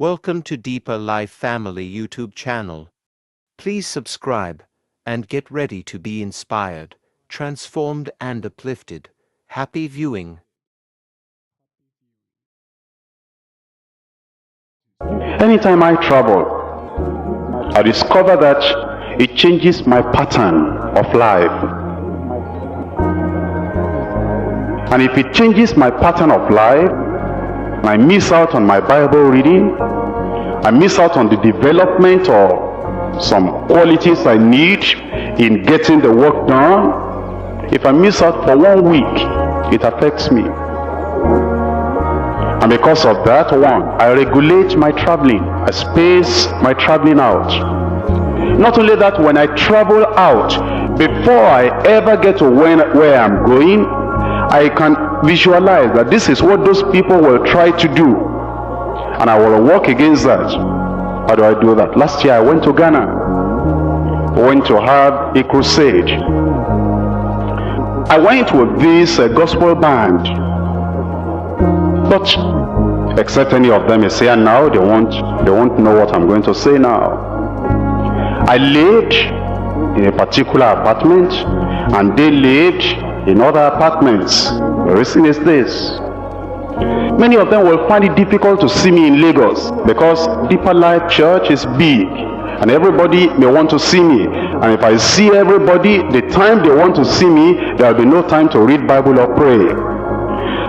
Welcome to Deeper Life Family YouTube channel. Please subscribe and get ready to be inspired, transformed and uplifted. Happy viewing. Anytime I travel, I discover that it changes my pattern of life. And if it changes my pattern of life, I miss out on my Bible reading, I miss out on the development of some qualities I need in getting the work done. If I miss out for 1 week, it affects me. And because of that, I regulate my traveling. I space my traveling out. Not only that, when I travel out, before I ever get to where I'm going, I can visualize that this is what those people will try to do, and I will work against that. How do I do that? Last year I went to Ghana. We went to have a crusade. I went with this gospel band, but except any of them is here now, they won't know what I'm going to say now. I lived in a particular apartment, and they lived in other apartments. The reason is this: many of them will find it difficult to see me in Lagos because Deeper Life Church is big and everybody may want to see me. And if I see everybody, the time they want to see me, there will be no time to read Bible or pray.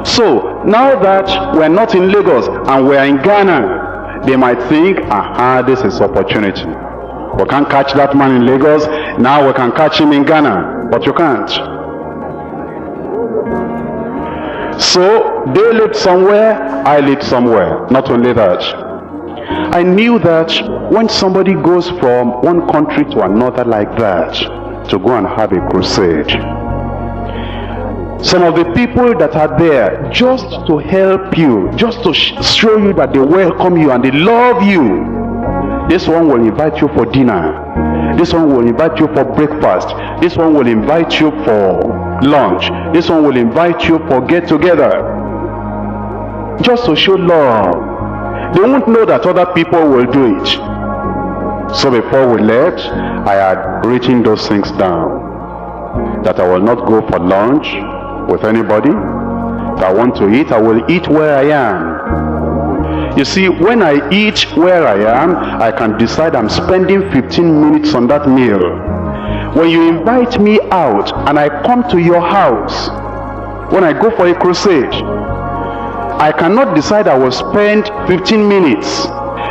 So now that we're not in Lagos and we're in Ghana, they might think, this is opportunity. We can't catch that man in Lagos, now we can catch him in Ghana. But you can't. So they lived somewhere, I lived somewhere. Not only that, I knew that when somebody goes from one country to another like that to go and have a crusade, some of the people that are there just to help you, just to show you that they welcome you and they love you, this one will invite you for dinner, this one will invite you for breakfast, this one will invite you for lunch, this one will invite you for get together, just to show love. They won't know that other people will do it. So before we left, I had written those things down, that I will not go for lunch with anybody. If I want to eat, I will eat where I am. You see, when I eat where I am, I can decide I'm spending 15 minutes on that meal. When you invite me out and I come to your house, when I go for a crusade, I cannot decide I will spend 15 minutes,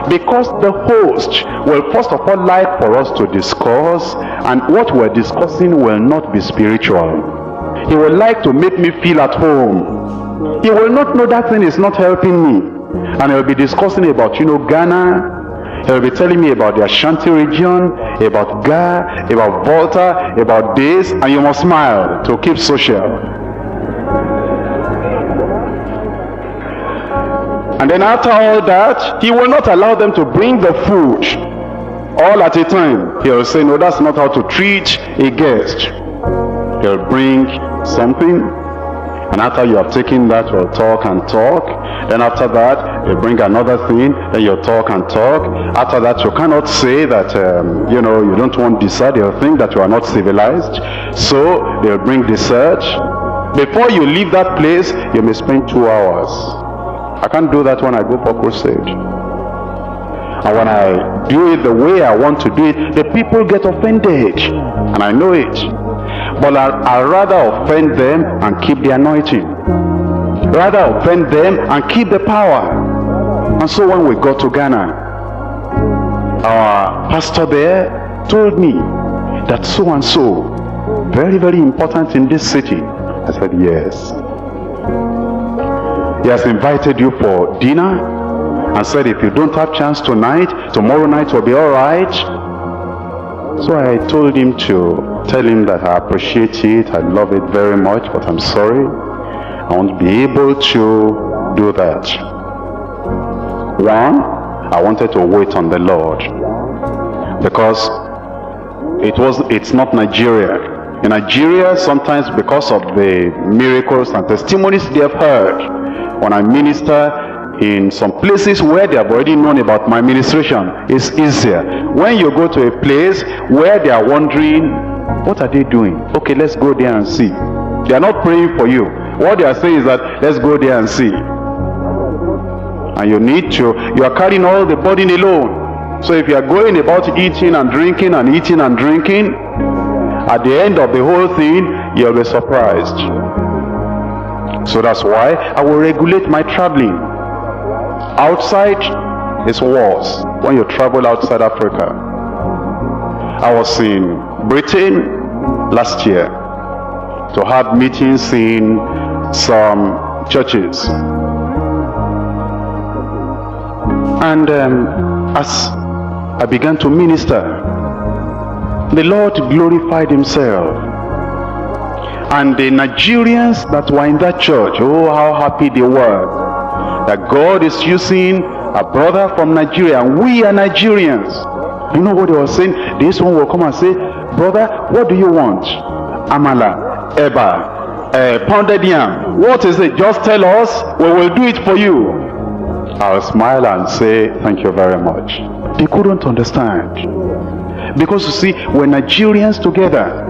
because the host will first of all like for us to discuss, and what we're discussing will not be spiritual. He will like to make me feel at home. He will not know that thing is not helping me. And he'll be discussing about, Ghana. He'll be telling me about the Ashanti region, about Ga, about Volta, about this, and you must smile to keep social. And then after all that, he will not allow them to bring the food all at a time. He'll say, no, that's not how to treat a guest. He'll bring something, and after you have taken that, you'll talk and talk. Then after that, he'll bring another thing, then you'll talk and talk. After that, you cannot say that, you don't want dessert. They'll think that you are not civilized. So they'll bring dessert. Before you leave that place, you may spend 2 hours. I can't do that when I go for crusade. And when I do it the way I want to do it, the people get offended. And I know it. But I'd rather offend them and keep the anointing. Rather offend them and keep the power. And so when we got to Ghana, our pastor there told me that so and so, very, very important in this city. I said, yes. He has invited you for dinner and said if you don't have chance tonight, tomorrow night will be all right. So I told him to tell him that I appreciate it, I love it very much, but I'm sorry, I won't be able to do that. One, I wanted to wait on the Lord, because it's not Nigeria. In Nigeria, sometimes because of the miracles and testimonies they have heard, when I minister in some places where they have already known about my ministration, it's easier. When you go to a place where they are wondering, what are they doing? Okay, let's go there and see. They are not praying for you. What they are saying is that, let's go there and see. And you are carrying all the burden alone. So if you are going about eating and drinking and eating and drinking, at the end of the whole thing, you'll be surprised. So that's why I will regulate my traveling. Outside is worse when you travel outside Africa. I was in Britain last year to have meetings in some churches. And as I began to minister, the Lord glorified himself. And the Nigerians that were in that church, oh, how happy they were that God is using a brother from Nigeria, and we are Nigerians. You know what they were saying? This one will come and say, brother, what do you want? Amala, eba, pounded yam. What is it? Just tell us, we will do it for you. I'll smile and say, thank you very much. They couldn't understand. Because you see, we're Nigerians together.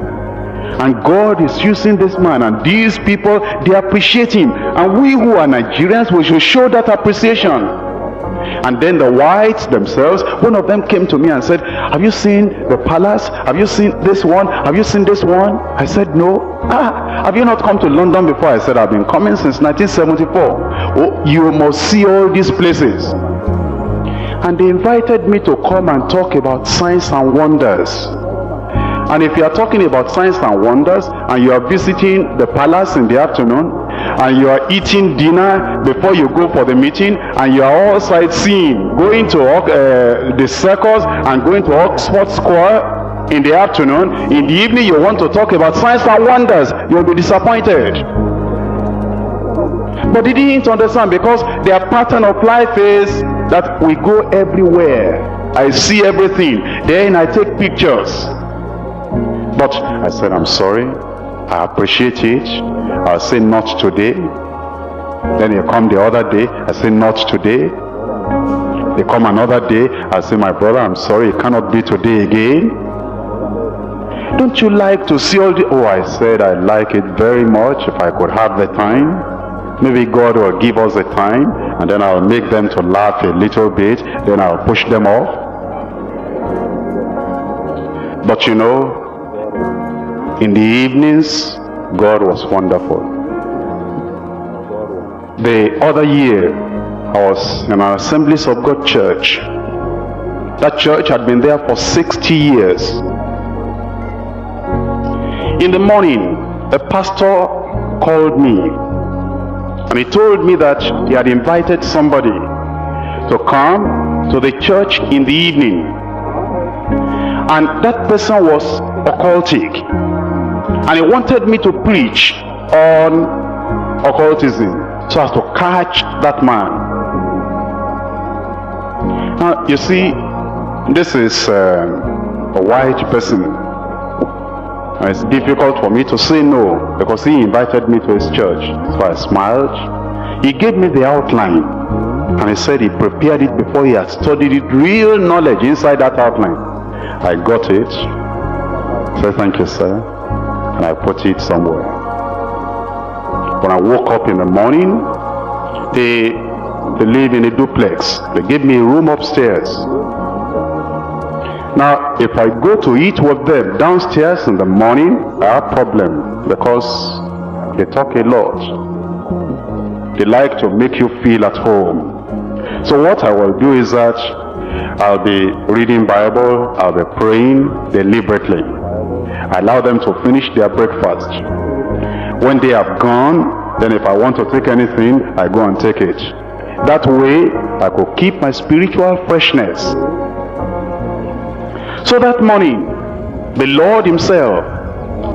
And God is using this man, and these people, they appreciate him. And we who are Nigerians, we should show that appreciation. And then the whites themselves, one of them came to me and said, have you seen the palace? Have you seen this one? Have you seen this one? I said, no. Have you not come to London before? I said, I've been coming since 1974. Oh, you must see all these places. And they invited me to come and talk about signs and wonders. And if you are talking about signs and wonders, and you are visiting the palace in the afternoon, and you are eating dinner before you go for the meeting, and you are all sightseeing, going to the circus and going to Oxford Square in the afternoon, in the evening you want to talk about signs and wonders, you'll be disappointed. But they didn't understand, because their pattern of life is that we go everywhere. I see everything, then I take pictures. But I said, I'm sorry, I appreciate it. I'll say not today. Then you come the other day, I say not today. They come another day, I say, my brother, I'm sorry, it cannot be today again. Don't you like to see all the... Oh, I said, I like it very much if I could have the time. Maybe God will give us the time, and then I'll make them to laugh a little bit, then I'll push them off. But you know, in the evenings, God was wonderful. The other year, I was in an Assemblies of God church. That church had been there for 60 years. In the morning, a pastor called me, and he told me that he had invited somebody to come to the church in the evening. And that person was occultic. And he wanted me to preach on occultism, so as to catch that man. Now, you see, this is a white person. And it's difficult for me to say no, because he invited me to his church. So I smiled. He gave me the outline, and he said he prepared it before he had studied it, real knowledge inside that outline. I got it. I said, thank you, sir. And I put it somewhere. When I woke up in the morning, they live in a duplex. They gave me a room upstairs. Now, if I go to eat with them downstairs in the morning, I have a problem, because they talk a lot. They like to make you feel at home. So what I will do is that I'll be reading Bible, I'll be praying deliberately. I allow them to finish their breakfast. When they have gone, then if I want to take anything, I go and take it. That way, I could keep my spiritual freshness. So that morning, the Lord himself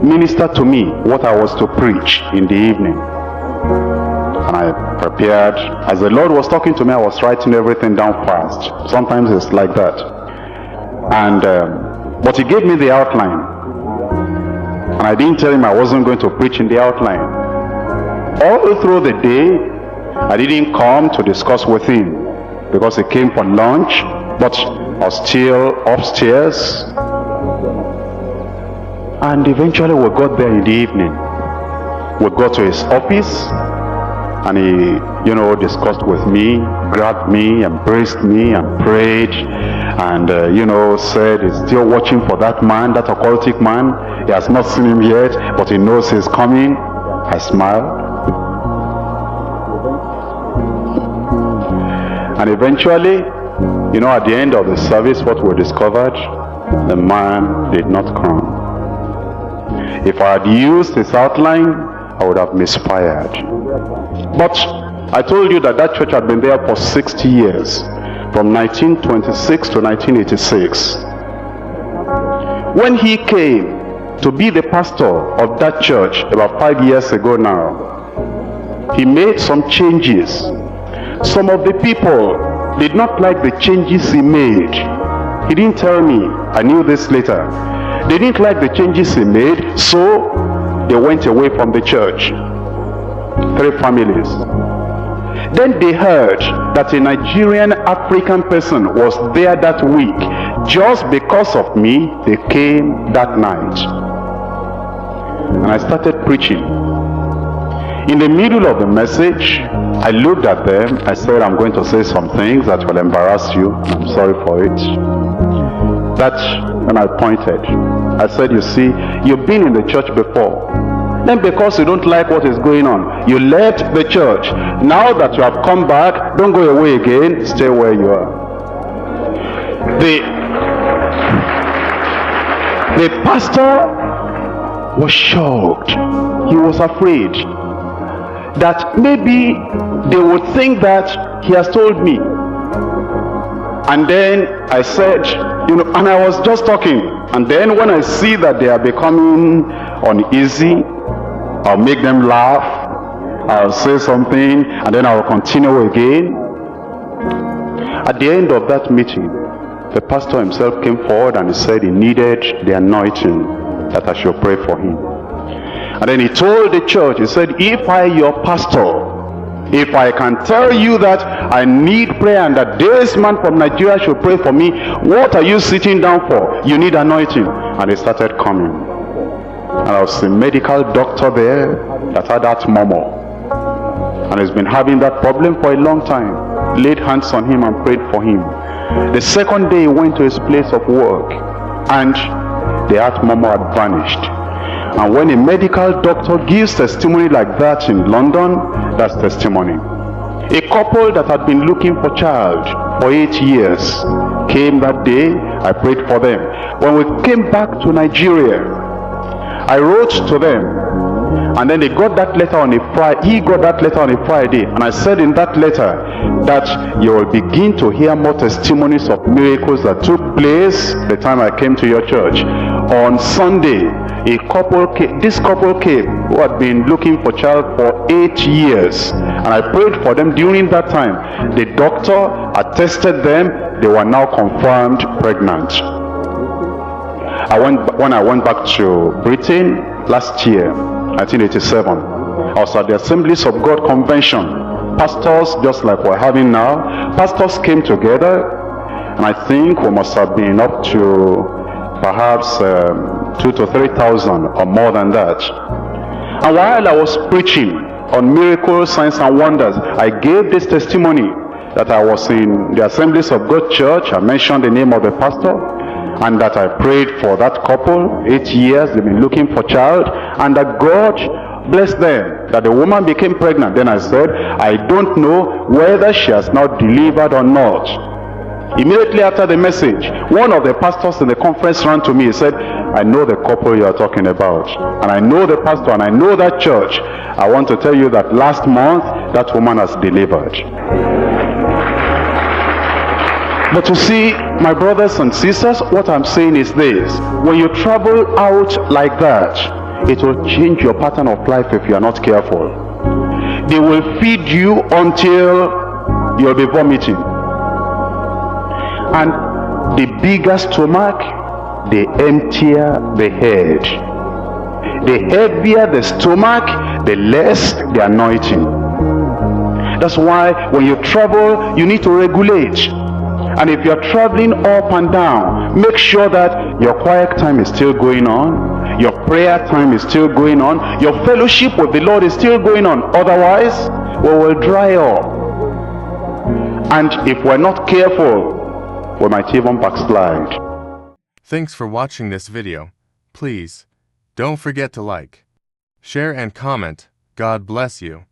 ministered to me what I was to preach in the evening. And I prepared. As the Lord was talking to me, I was writing everything down fast. Sometimes it's like that. And but he gave me the outline. And I didn't tell him I wasn't going to preach in the outline. All through the day, I didn't come to discuss with him because he came for lunch, but I was still upstairs. And eventually we got there in the evening. We got to his office, and he, discussed with me, grabbed me, embraced me, and prayed, and, said he's still watching for that man, that occultic man. He has not seen him yet, but he knows he's coming. I smiled. And eventually, at the end of the service, what we discovered, the man did not come. If I had used his outline, I would have misfired. But I told you that church had been there for 60 years, from 1926 to 1986. When he came to be the pastor of that church about 5 years ago now, he made some changes. Some of the people did not like the changes he made. He didn't tell me. I knew this later. They didn't like the changes he made, so they went away from the church. 3 families. Then they heard that a Nigerian African person was there that week. Just because of me, they came that night. And I started preaching. In the middle of the message, I looked at them. I said, I'm going to say some things that will embarrass you. I'm sorry for it. And I pointed. I said, you see, you've been in the church before. Then because you don't like what is going on, you left the church. Now that you have come back, don't go away again. Stay where you are. The pastor was shocked. He was afraid that maybe they would think that he has told me. And then I said, and I was just talking. And then when I see that they are becoming uneasy, I'll make them laugh. I'll say something, and then I'll continue again. At the end of that meeting, the pastor himself came forward and he said he needed the anointing, that I should pray for him. And then he told the church, he said, if I, your pastor, if I can tell you that I need prayer and that this man from Nigeria should pray for me, what are you sitting down for? You need anointing. And they started coming. And I was a medical doctor there that had that murmur. And he's been having that problem for a long time. Laid hands on him and prayed for him. The second day he went to his place of work, and the heart murmur had vanished. And when a medical doctor gives testimony like that in London, that's testimony. A couple that had been looking for child for 8 years came that day. I prayed for them. When we came back to Nigeria, I wrote to them, and then they got that letter on a Friday. He got that letter on a Friday, and I said in that letter that you will begin to hear more testimonies of miracles that took place the time I came to your church. On Sunday, this couple came who had been looking for child for 8 years, and I prayed for them during that time. The doctor attested them. They were now confirmed pregnant. When I went back to Britain last year, 1987, I was at the Assemblies of God convention. Pastors, just like we're having now, pastors came together, and I think we must have been up to perhaps 2,000 to 3,000 or more than that. And while I was preaching on miracles, signs and wonders, I gave this testimony that I was in the Assemblies of God church. I mentioned the name of the pastor, and that I prayed for that couple. 8 years they've been looking for child, and that God blessed them, that the woman became pregnant. Then I said, I don't know whether she has now delivered or not. Immediately after the message, one of the pastors in the conference ran to me. He said, I know the couple you are talking about, and I know the pastor, and I know that church. I want to tell you that last month that woman has delivered. But you see, my brothers and sisters, what I'm saying is this: when you travel out like that, it will change your pattern of life if you are not careful. They will feed you until you'll be vomiting. And the bigger stomach, the emptier the head. The heavier the stomach, the less the anointing. That's why when you travel, you need to regulate. And if you're traveling up and down, make sure that your quiet time is still going on, your prayer time is still going on, your fellowship with the Lord is still going on. Otherwise, we will dry up. And if we're not careful, we might even backslide. Thanks for watching this video. Please, don't forget to like, share and comment. God bless you.